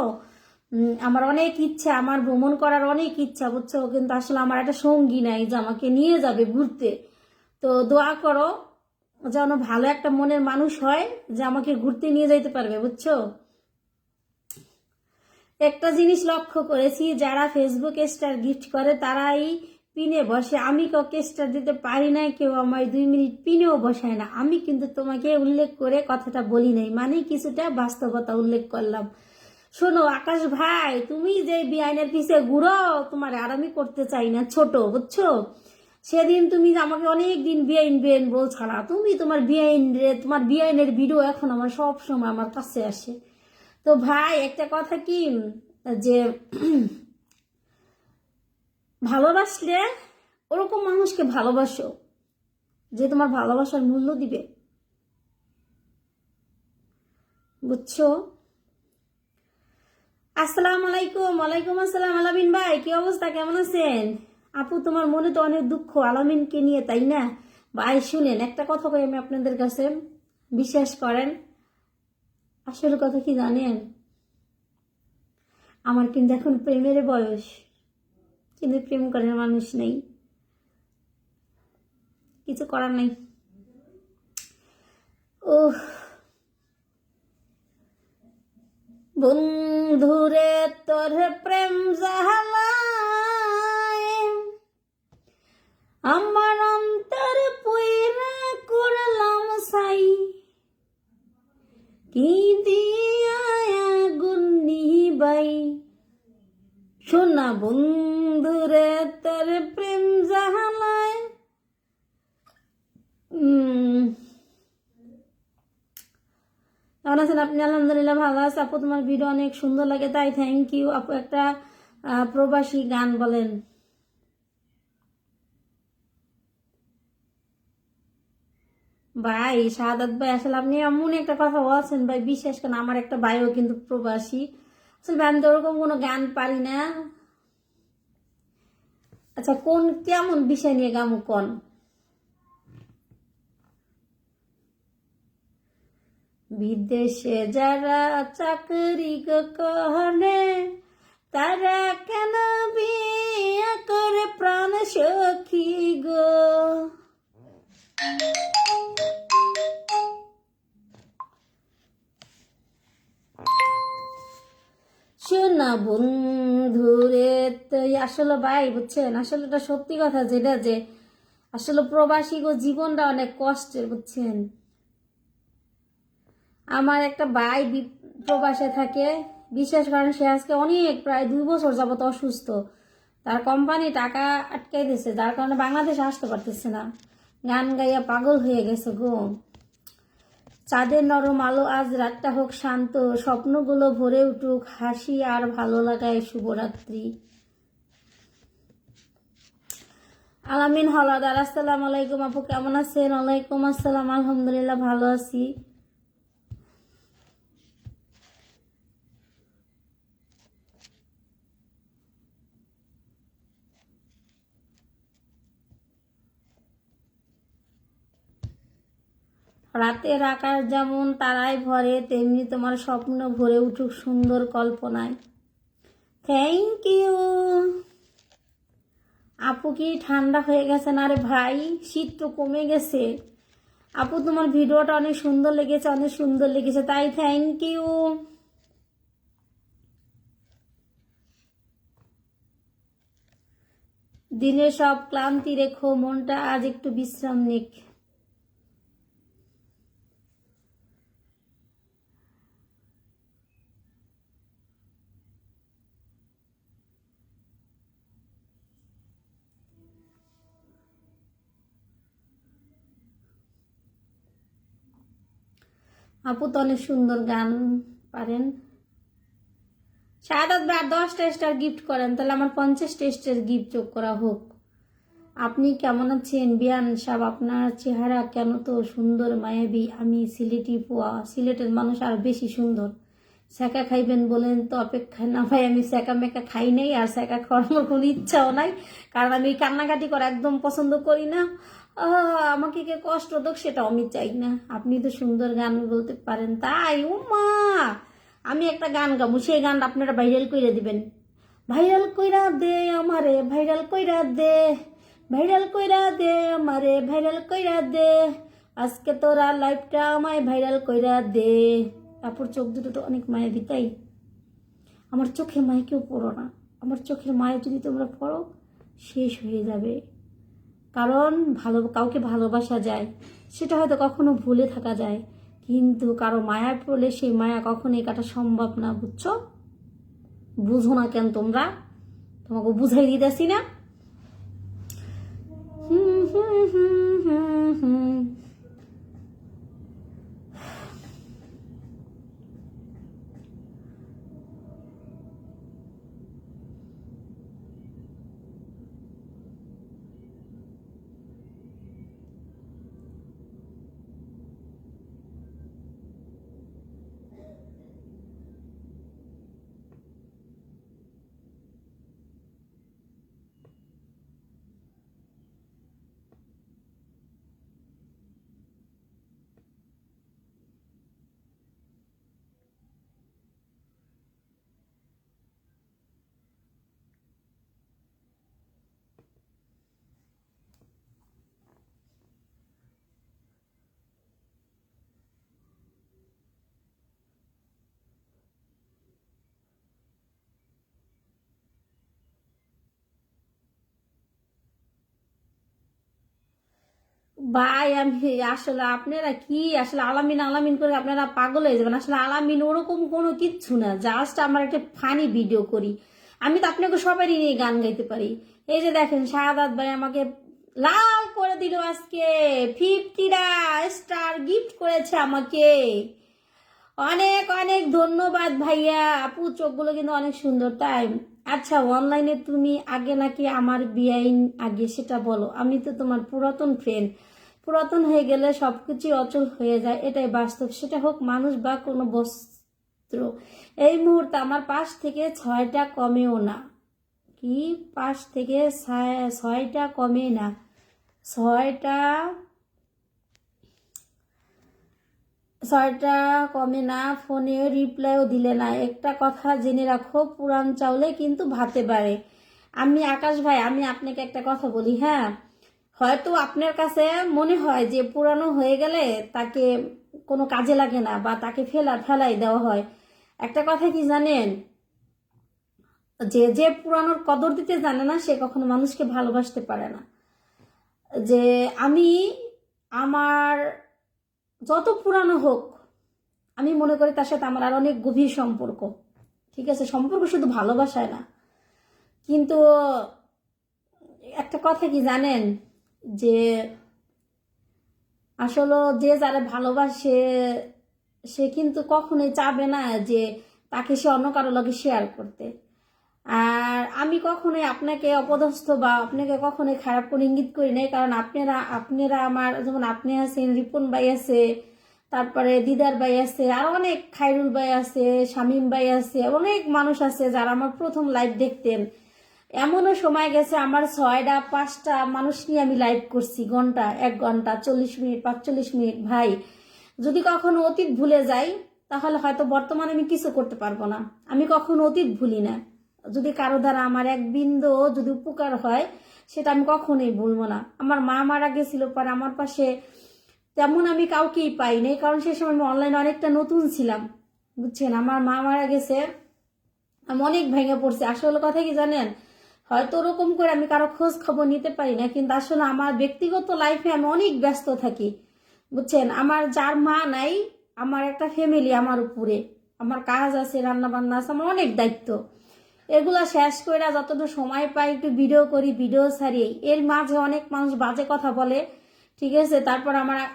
আমার অনেক ইচ্ছা, আমার ভ্রমণ করার অনেক ইচ্ছা, বুঝছো? কিন্তু আসলে আমার একটা সঙ্গী নাই যে আমাকে নিয়ে যাবে ঘুরতে। তো দোয়া করো যেন ভালো একটা মনের মানুষ হয় যে আমাকে ঘুরতে নিয়ে যাইতে পারবে, বুঝছো? একটা জিনিস লক্ষ্য করেছি, যারা ফেসবুক স্টার গিফট করে তারাই পিনে বসে, আমি কাউকে স্টার দিতে পারি না, কেউ আমার 2 মিনিট পিনেও বসায় না। আমি কিন্তু তোমাকে উল্লেখ করে কথাটা বলি নাই, মানে কিছুটা বাস্তবতা উল্লেখ করলাম। শোনো আকাশ ভাই, তুমি যে বিআইনের পিছে ঘুরো, তোমার আর আমি করতে চাই না ছোট, বুঝছো? সেদিন তুমি আমাকে অনেক দিন বিআইন বিআইন বলছালা, তুমি তোমার বিআইনের ভিডিও এখন আমার সব সময় আমার কাছে আসে। তো ভাই একটা কথা কি, যে ভালোবাসলে ওরকম মানুষকে ভালোবাসো যে তোমার ভালোবাসার মূল্য দিবে, বুঝছো? আসসালামু আলাইকুম। ওয়ালাইকুম আসসালাম। আলামিন ভাই কি অবস্থা, কেমন আছেন? আপু তোমার মনে তো অনেক দুঃখ আলামিনকে নিয়ে, তাই না? ভাই শুনেন একটা কথা কই আমি আপনাদের কাছে, বিশ্বাস করেন, আসল কথা কি জানেন? আমার কিন্তু এখন প্রেমের বয়স, কিন্তু প্রেম করার মানুষ নেই, কিছু করার নাই। ও বন্ধুরে তোর প্রেম জাহালায় আমার অন্তর পুইরা করলাম সাই, কি দিয়া আগুন নিবাই, সোনা বন্ধুরে তোর প্রেম জাহালায়। কেমন আছেন আপনি? আলহামদুলিল্লাহ ভালো আছে আপু, তোমার ভিডিও অনেক সুন্দর লাগে, তাই থ্যাংক ইউ আপু। একটা প্রবাসী গান বলেন। ভাই শাহাদাত ভাই, আসলে আপনি এমন একটা কথা বলছেন ভাই, বিশ্বাস করেন আমার একটা ভাইও কিন্তু প্রবাসী। আসলে ভাই আমি তো ওরকম কোনো গান পারি না। আচ্ছা কোন কেমন বিষয় নিয়ে গামু কোন? বিদেশে যারা চাকরি করে তারা কেন বিয়ে করে প্রাণ সখী গো? শোনা বন্ধুরে তো আসলে ভাই বুঝছেন, আসলে এটা সত্যি কথা, যেটা যে আসলে প্রবাসী গো জীবনটা অনেক কষ্টের বুঝছেন। আমার একটা ভাই প্রবাসে থাকে, বিশেষ করেন সে আজকে অনেক প্রায় 2 বছর যাবত অসুস্থ। তার কোম্পানি টাকা আটকাই দিয়েছে, যার কারণে বাংলাদেশে আসতে পারতেছে না। গান গাইয়া পাগল হয়ে গেছে গো। চাঁদের নরম আলো আজ রাতটা হোক শান্ত, স্বপ্নগুলো ভরে উঠুক হাসি আর ভালো লাগায়, শুভরাত্রি। আলামিন হলাদার, আসসালামু আলাইকুম আপু, কেমন আছেন? ওয়ালাইকুম আসসালাম, আলহামদুলিল্লাহ ভালো আছি। রাতের আকাশ যেমন তারায় ভরে, তেমনি তোমার স্বপ্ন ভরে উঠুক সুন্দর কল্পনায়। থ্যাংক ইউ আপু। কি ঠান্ডা হয়ে গেছে? না রে ভাই, শীত তো কমে গেছে। আপু তোমার ভিডিওটা অনেক সুন্দর লেগেছে, অনেক সুন্দর লেগেছে, তাই থ্যাংক ইউ। দিনের সব ক্লান্তি রেখো, মনটা আজ একটু বিশ্রাম নিক। আপু তো অনেক সুন্দর গান পারেন। শাহাদাত ভাই 10টা স্টার গিফট করেন, তাহলে আমার 50টা স্টার গিফট যোগ করা হোক। আপনি কেমন আছেন বিয়ান সাহেব? আপনার চেহারা কেন তো সুন্দর মায়াবী। আমি সিলেটি পোয়া, সিলেটের মানুষ আর বেশি সুন্দর। স্যাকা খাইবেন বলেন তো অপেক্ষা না ভাই, আমি স্যাকা মেকা খাই নাই, আর স্যাকা খাওয়ার আমার কোনো ইচ্ছাও নাই, কারণ আমি কান্নাকাটি করা একদম পছন্দ করি না। আমাকে কে কষ্ট দেখ সেটাও আমি চাই না। আপনি তো সুন্দর গান বলতে পারেন, তাই উমা আমি একটা গান গাবো, সেই গানটা আপনারা ভাইরাল করে দিবেন। ভাইরাল কইরা দে আমারে, ভাইরাল কইরা দে, ভাইরাল কইরা দে আমারে, ভাইরাল কইরা দে, আজকে তোরা লাইভটা আমায় ভাইরাল কইরা দে। তারপর চোখ দুটো তো অনেক মায়া দিতাই। আমার চোখের মায় কেউ পড়ো না, আমার চোখের মায় যদি তোমরা পড়ো শেষ হয়ে যাবে। কারণ কাউকে ভালোবাসা যায়, সেটা হয়তো কখনো ভুলে থাকা যায়, কিন্তু কারো মায়া পড়লে সেই মায়া কখনোই কাটা সম্ভব না, বুঝছো? বুঝো না কেন তোমরা? তোমাকে বুঝাই দিতেছি না? হুম হুম হুম হুম হুম। ভাই আমি আসলে আপনারা কি আসলে আলামিন আলামিন করে আপনারা পাগল হয়ে যাবেন। আসলে আলামিন ওরকম কোনো কিচ্ছু না, জাস্ট আমার একটা ফানি ভিডিও করি। আমি তো আপনাকে সবারই নিয়ে গান গাইতে পারি। এই যে দেখেন শাহাদাত ভাই আমাকে লাল করে দিল আজকে, 50টা স্টার গিফট করেছে আমাকে। অনেক অনেক ধন্যবাদ ভাইয়া। আপু চোখগুলো কিন্তু অনেক সুন্দর, তাই? আচ্ছা অনলাইনে তুমি আগে নাকি আমার বিয়াইন আগে সেটা বলো। আমি তো তোমার পুরাতন ফ্রেন্ড, পুরাতন হয়ে গেলে সবকিছু অচল হয়ে যায়, এটাই বাস্তব, সেটা হোক মানুষ বা কোনো বস্ত্র। এই মুহূর্তে আমার পাশ থেকে 6টা কমেও না। কি পাশ থেকে 6টা কমে না? 6টা 6টা কমে না, ফোনে রিপ্লাইও দিলে না। একটা কথা জেনে রাখো, পুরান চাউলে কিন্তু ভাতে বাড়ে। আমি আকাশ ভাই, আমি আপনাকে একটা কথা বলি, হ্যাঁ, হয়তো আপনার কাছে মনে হয় যে পুরানো হয়ে গেলে তাকে কোনো কাজে লাগে না বা তাকে ফেলাই দেওয়া হয়। একটা কথা কি জানেন, যে যে পুরানোর কদর দিতে জানে না সে কখনো মানুষকে ভালোবাসতে পারে না। যে আমি আমার যত পুরানো হোক, আমি মনে করি তার সাথে আমার আর অনেক গভীর সম্পর্ক। ঠিক আছে, সম্পর্ক শুধু ভালোবাসায় না। কিন্তু একটা কথা কি জানেন, যে আসলে যে যারা ভালোবাসে সে কিন্তু কখনোই চাবে না যে তাকে সে অন্য কারো লগে শেয়ার করতে। আর আমি কখনোই আপনাকে অপদস্থ বা আপনাকে কখনোই খারাপ করে ইঙ্গিত করি নাই, কারণ আপনারা আপনারা আমার, যেমন আপনি আছেন, রিপন ভাই আছে, তারপরে দিদার ভাই আছে, আর অনেক খায়রুল ভাই আছে, শামীম ভাই আছে, অনেক মানুষ আছে যারা আমার প্রথম লাইভ দেখতেন। এমনও সময় গেছে আমার 6টা 5টা মানুষ নিয়ে আমি লাইভ করছি, ঘন্টা 1 ঘন্টা 40 মিনিট 45 মিনিট। ভাই যদি কখনো অতীত ভুলে যাই তাহলে হয়তো বর্তমানে আমি কিছু করতে পারবো না। আমি কখনো অতীত ভুলি না। যদি কারো দ্বারা আমার এক বিন্দু যদি উপকার হয় সেটা আমি কখনোই ভুলবো না। আমার মা মারা গেছিল পরে আমার পাশে তেমন আমি কাউকেই পাই নাই, কারণ সে সময় আমি অনলাইনে অনেকটা নতুন ছিলাম, বুঝছেন। আমার মা মারা গেছে, আমি অনেক ভেঙে পড়ছি। আসলে কথা কি জানেন, হয়তো ওরকম করে আমি কারো খোঁজ খবর নিতে পারি না, কিন্তু আসলে আমার ব্যক্তিগত লাইফে আমি অনেক ব্যস্ত থাকি, বুঝছেন। আমার যার মা নাই, আমার একটা ফ্যামিলি আমার উপরে, আমার কাজ আছে, রান্না বান্না আছে, আমার অনেক দায়িত্ব। এগুলা শেষ করে যতটুকু সময় পাই একটু ভিডিও করি, ভিডিও ছাড়ি। এর মাঝে অনেক মানুষ বাজে কথা বলে, ঠিক আছে। তারপর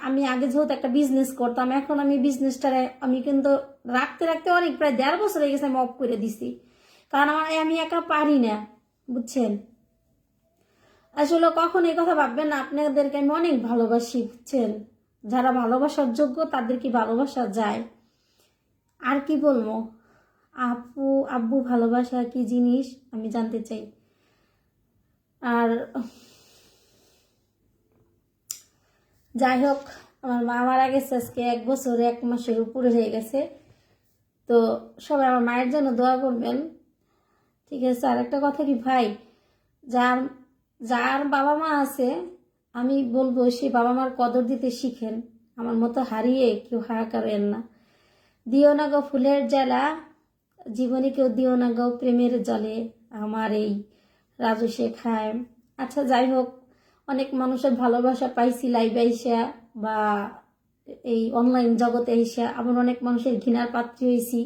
আমি আগে যেহেতু একটা বিজনেস করতাম, এখন আমি বিজনেসটারে আমি কিন্তু রাখতে রাখতে অনেক প্রায় 1.5 বছর হয়ে গেছে আমি অফ করে দিছি, কারণ আমি একা পারি না, বুঝছেন। আসলে কখন এই কথা ভাববেন না, আপনাদেরকে আমি অনেক ভালোবাসি, বুঝছেন। যারা ভালোবাসার যোগ্য তাদেরকে ভালোবাসা যায়। আর কি বলবো, আপু আব্বু ভালোবাসা কি জিনিস আমি জানতে চাই। আর যাই হোক, আমার মা মারা গেছে আজকে 1 বছর 1 মাসের উপরে হয়ে গেছে। তো সবাই আমার মায়ের জন্য দোয়া করবেন, ঠিক আছে। আর একটা কথা কি ভাই, যার যার বাবা মা আছে আমি বলবো সেই বাবা মার কদর দিতে শিখেন। আমার মতো হারিয়ে কেউ হাহাকারেন না। দিও না গো ফুলের জ্বালা, জীবনে কেউ দিও না গো প্রেমের জলে, আমার এই রাজু শেখায়। আচ্ছা যাই হোক, অনেক মানুষের ভালোবাসা পাইছি লাইভে আইসা বা এই অনলাইন জগতে আইসা, আবার অনেক মানুষের ঘৃণার পাত্রী হয়েছি।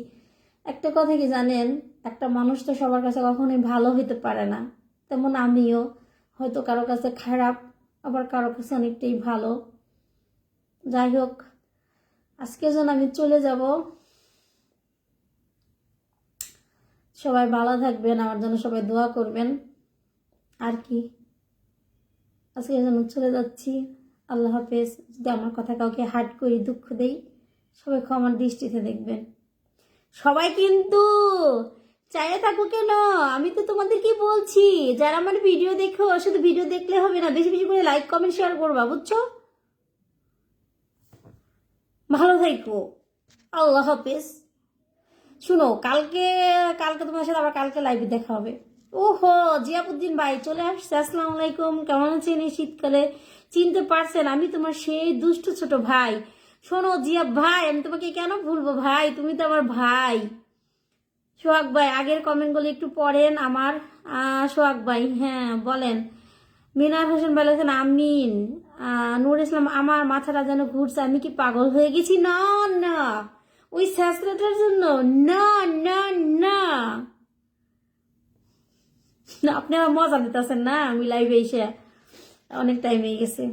একটা কথা কি জানেন, একটা মানুষ তো সবার কাছে কখনোই ভালো হইতে পারে না, তেমন আমিও হয়তো কারো কাছে খারাপ, আবার কারো কাছে অনেকটাই ভালো। যাই হোক, আজকে যেন আমি চলে যাব, সবাই ভালো থাকবেন, আমার জন্য সবাই দোয়া করবেন। আর কি, আজকে যেন চলে যাচ্ছি, আল্লাহ হাফেজ। যদি আমার কথা কাউকে হার্ট করি, দুঃখ দেই, সবাই ক্ষমার দৃষ্টিতে দেখবেন। সবাই কিন্তু চাইলে থাকো কেন, আমি তো তোমাদের কি বলছি, যারা আমার ভিডিও দেখো শুধু ভিডিও দেখলে হবে না, বেশি বেশি করে লাইক কমেন্ট শেয়ার করবা, বুঝছো। ভালো থাকো, আল্লাহ হাফেজ। শুনো, কালকে কালকে তোমার সাথে আবার কালকে লাইভে দেখা হবে। ওহো, জিয়াবুদ্দিন ভাই চলে আসছে, আসসালামু আলাইকুম, কেমন আছেন এই শীতকালে? চিনতে পারছেন আমি তোমার সেই দুষ্ট ছোট ভাই। শোনো জিয়া ভাই, আমি তোমাকে কেন ভুলবো ভাই, তুমি তো আমার ভাই। সোহাগ ভাই আগের কমেন্টগুলো একটু পড়েন আমার। সোহাগ ভাই হ্যাঁ বলেন। মিনার হোসেন বলেছেন আমিন। নূর ইসলাম, আমার মাথাটা যেন ঘুরছে, আমি কি পাগল হয়ে গেছি? না না, ওই স্যাঁচড়াটার জন্য না না না। আপনারা মজা নিতেছেন না, আমি লাইভে এসে অনেক টাইম হয়ে গেছে।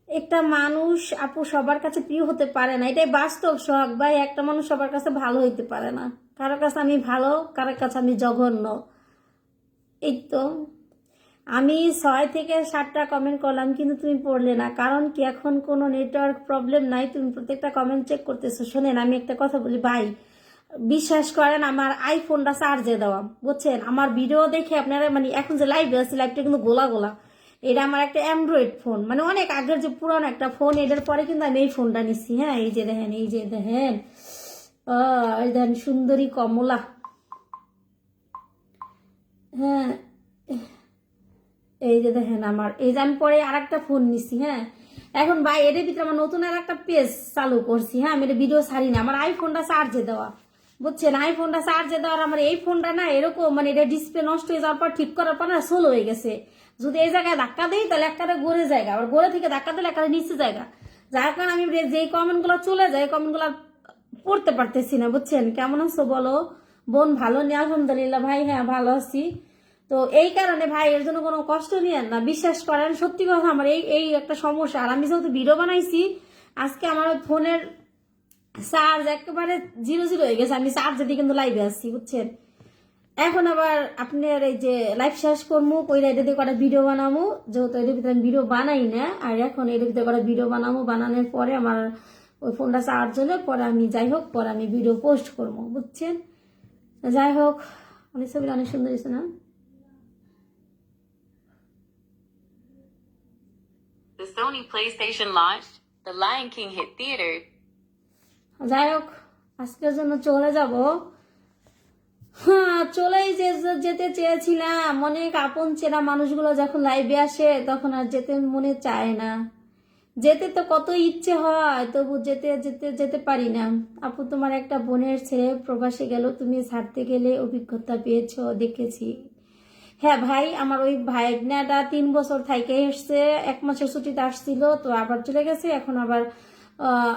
একটা মানুষ আপু সবার কাছে প্রিয় হতে পারে না, এটাই বাস্তব সোহাগ ভাই। একটা মানুষ সবার কাছে ভালো হইতে পারে না, কারোর কাছে আমি ভালো, কারোর কাছে আমি জঘন্য। এই তো আমি 6 থেকে 7টা কমেন্ট করলাম, কিন্তু তুমি পড়লে না, কারণ কি এখন কোনো নেটওয়ার্ক প্রবলেম নাই, তুমি প্রত্যেকটা কমেন্ট চেক করতেছো। শোনেন, আমি একটা কথা বলি ভাই, বিশ্বাস করেন আমার আইফোনটা চার্জে দেওয়া, বুঝছেন? আমার ভিডিও দেখে আপনারা মানে এখন যে লাইভে আছে, লাইভটা কিন্তু গোলা গোলা। এটা আমার একটা অ্যান্ড্রয়েড ফোন, মানে অনেক আগের যে পুরানো একটা ফোন, এটার পরে কিন্তু আমি এই ফোনটা নিচ্ছি। হ্যাঁ, এই যে দেখেন, এই যে দেখেন, এই দেখেন সুন্দরী কমলা। হ্যাঁ, এই যে দেখেন আমার, এই যে আমি পরে আর একটা ফোন নিচ্ছি। হ্যাঁ, এখন ভাই এর ভিতরে আমার নতুন আর একটা পেজ চালু করছি। হ্যাঁ, আমি এটা ভিডিও ছাড়ি না, আমার আইফোনটা চার্জে দেওয়া, বুঝছেন? আইফোনটা চার্জে দেওয়ার, আমার এই ফোনটা না এরকম, মানে এটা ডিসপ্লে নষ্ট হয়ে যাওয়ার পর ঠিক করার পর না স্লো হয়ে গেছে। যদি এই জায়গায় ধাক্কা দিই তাহলে একটা গড়ে জায়গা, আবার গড়ে থেকে ধাক্কা দিলে একটা নিচে জায়গা, যার কারণে আমি যেই কমেন্ট গুলো চলে যায়, কমেন্ট গুলো পড়তে পারতেছি না, বুঝছেন? কেমন আছো বলো বোন? ভালো নেই আলহামদুলিল্লাহ ভাই, হ্যাঁ ভালো আছি। তো এই কারণে ভাই এর জন্য কোনো কষ্ট নিয়েন না, বিশ্বাস করেন, সত্যি কথা, আমার এই এই একটা সমস্যা। আর আমি যেহেতু ভিডিও বানাইছি, আজকে আমার ফোনের চার্জ একেবারে 0 হয়ে গেছে, আমি চার্জ দিয়ে কিন্তু লাইভে আসছি, বুঝছেন? এখন আবার আপনার এই যে লাইভ শেষ করবো, কইরা এটা দিয়ে কটা ভিডিও বানাবো, যেহেতু এটার ভিতরে আমি ভিডিও বানাই না, আর এখন এটার ভিতরে কটা ভিডিও বানাবো, বানানোর পরে আমার ওই ফোনটা চার্জ হলে পরে আমি যাই হোক পরে আমি ভিডিও পোস্ট করবো, বুঝছেন? যাই হোক, অনেক ছবি অনেক সুন্দর হয়েছে না? The Sony PlayStation launched. The Lion King hit theaters. যাই হোক, আজকের জন্য চলে যাব। হ্যাঁ, চলেই যেতে চেয়েছিলাম। অনেক আপন চেনা মানুষগুলো যখন লাইভে আসে তখন আর যেতে মনে চায় না। যেতে তো কত ইচ্ছে হয়, তবু যেতে যেতে যেতে পারি না। আপু, তোমার একটা বোনের ছেলে প্রবাসে গেল, তুমি ছাড়তে গেলে অভিজ্ঞতা পেয়েছো, দেখেছি। হ্যাঁ ভাই, আমার ওই ভাইগনাটা 3 বছর থেকে এসছে, 1 মাসের ছুটিতে আসছিল, তো আবার চলে গেছে। এখন আবার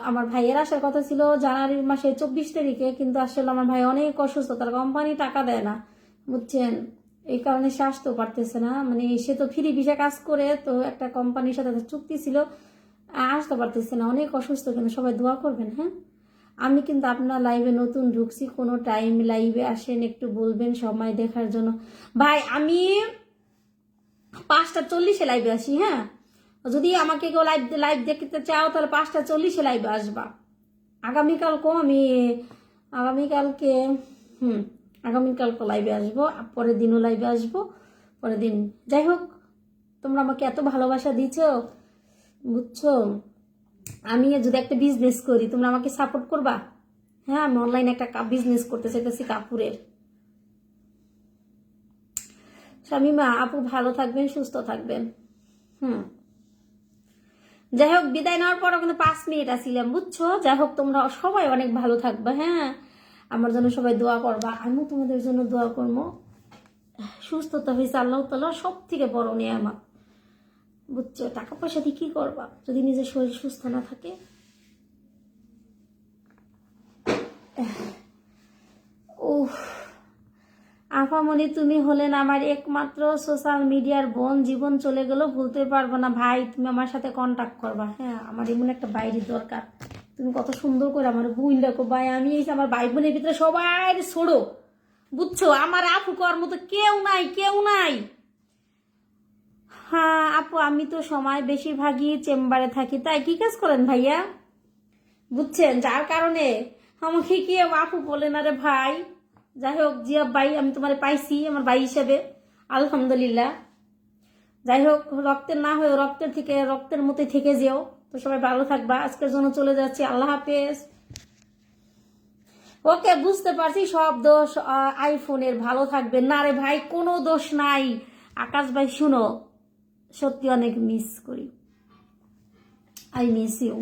আমার ভাইয়ের আসার কথা ছিল জানুয়ারির মাসে 24 তারিখে, কিন্তু আসলে আমার ভাই অনেক অসুস্থ, তার কোম্পানি টাকা দেয় না, বুঝছেন? এই কারণে সে আসতেও পারতেছে না, মানে সে তো ফ্রি ভিসা কাজ করে, তো একটা কোম্পানির সাথে চুক্তি ছিল, আসতে পারতেছে না, অনেক অসুস্থ। কিন্তু সবাই দোয়া করবেন। হ্যাঁ, আমি কিন্তু আপনার লাইভে নতুন ঢুকছি, কোনো টাইম লাইভে আসেন একটু বলবেন সময় দেখার জন্য। ভাই আমি 5টা 40-এ লাইভে আসি। হ্যাঁ, যদি আমাকে কেউ লাইভ লাইভ দেখতে চাও তাহলে 5টা 40-এ লাইভে আসবা। আগামীকালকে আগামীকালকে লাইভে আসবো, পরের দিনও লাইভে আসবো, পরের দিন। যাই হোক, তোমরা আমাকে এত ভালোবাসা দিছো, বুঝছো? আমি যদি একটা বিজনেস করি, তোমরা আমাকে সাপোর্ট করবা? হ্যাঁ, আমি অনলাইনে একটা বিজনেস করতে চাইতেছি কাপড়ের। শামিমা আপু, ভালো থাকবেন, সুস্থ থাকবেন। যাই হোক, বিদায় নেওয়ার পরও কিন্তু 5 মিনিট আসছিলাম, বুঝছো? যাই হোক, তোমরা সবাই অনেক ভালো থাকবে। হ্যাঁ, আমার জন্য সবাই দোয়া করবা, আমিও তোমাদের জন্য দোয়া করবো। সুস্থতা হয়েছে আল্লাহ তাআলা সব থেকে বড় নিয়ামত, বুঝছো? টাকা পয়সা দিয়ে কি করবা যদি নিজের শরীর সুস্থ না থাকে? উফ, আফামনি, তুমি হলেন আমার একমাত্র সোশ্যাল মিডিয়ার বোন, জীবন চলে গেল ভুলতে পারবো না। ভাই, তুমি আমার সাথে কন্ট্যাক্ট করবা। হ্যাঁ, আমার এমন একটা বাইরে দরকার, তুমি কত সুন্দর করে আমার বোন দেখো ভাই। আমি এই আমার ভাই বোনের ভিতরে সবাই ছোড়ো, বুঝছো? আমার আপু কর মতো কেউ নাই, কেউ নাই। হ্যাঁ আপু, আমি তো সময় বেশিরভাগই চেম্বারে থাকি। তাই কি কাজ করেন ভাইয়া? বুঝছেন, যার কারণে আমাকে কেউ আপু বলে না রে ভাই। যাই হোক, জিয়া ভাই, আমি তোমার পাইছি আমার ভাই হিসেবে, আলহামদুলিল্লাহ। যাই হোক, রক্তের না হয়ে রক্তের থেকে রক্তের মতোই থেকে যেও। তো সবাই ভালো থাকবা, আজকের জন্য চলে যাচ্ছি, আল্লাহ হাফেজ। ওকে, বুঝতে পারছি সব দোষ আইফোনের, ভালো থাকবেন। না রে ভাই, কোনো দোষ নাই। আকাশ ভাই শুনো, সত্যি অনেক মিস করি, আই মিস ইউ।